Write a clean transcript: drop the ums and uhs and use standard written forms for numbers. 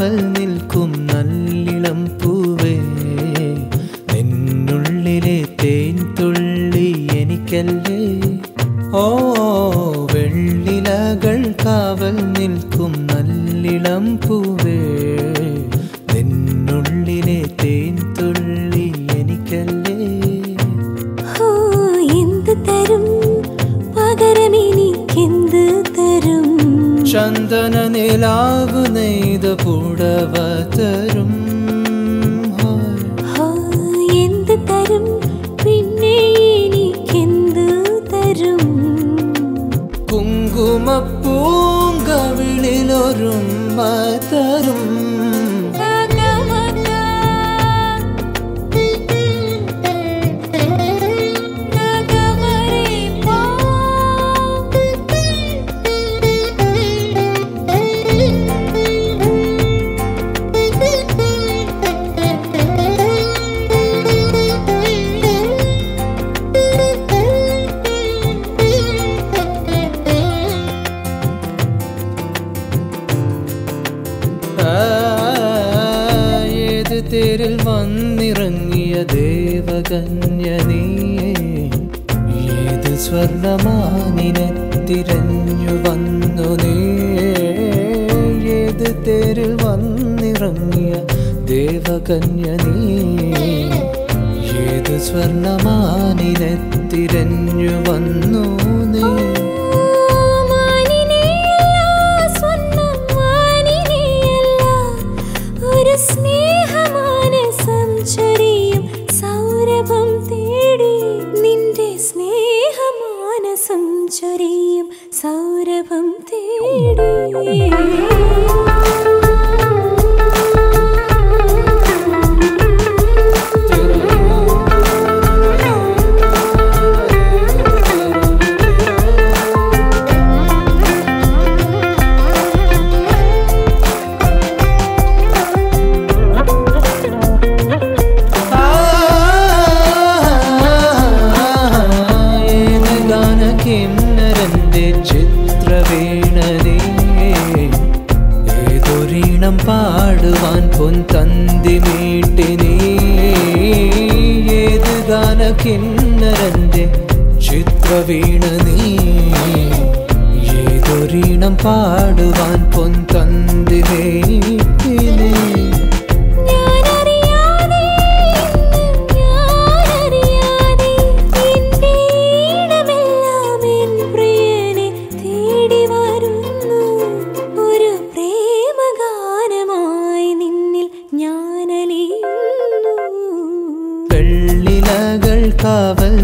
കാവൽ നിൽക്കും നല്ലിളം പൂവേ, നിന്നുള്ളിലെ തേൻ തുള്ളി എനിക്കല്ലേ. ഓ വെള്ളിലകൾ കാവൽ നിൽക്കും നല്ലിളം പൂവേ, നിന്നുള്ളിലെ തേൻ തുള്ളി എനിക്കല്ലേ. എന്ത് തരും പകരമെനിക്കെന്ത് തരും? ചന്ദന നിലാവ് നെയ്ത പുടവ തരും. എന്ത് തരും പിന്നെ എനിക്കെന്ത് തരും? കുങ്കുമപ്പൂങ്കവിളിലൊരുമ്മ തരും. ഏത് തേരിൽ വന്നിറങ്ങിയ ദേവകന്യ നീയേ, ഏത് സ്വർണമാനിനെ തിരഞ്ഞു വന്നു നീ. ഏത് തേരിൽ വന്നിറങ്ങിയ ദേവകന്യ നീ, ഏത് സ്വർണമാനിനെ തിരഞ്ഞു വന്നു നീ. സ്നേഹമാനസം ചൊരിയും സൗരഭം തേടി, നിന്റെ സ്നേഹമാനസം ചൊരിയും സൗരഭം തേടി. കിന്നരന്റെ ചിത്രവീണനേ, ഏതൊരീണം പാടുവാൻ പൊൻതന്തി മീട്ടിനീ. ഏത് ഗാന കിന്നരന്റെ ചിത്രവീണനീ, ഏതൊരീണം പാടുവാൻ പൊൻതന്തി മീട്ടിനീ. വെള്ളിലകൾ കാവൽ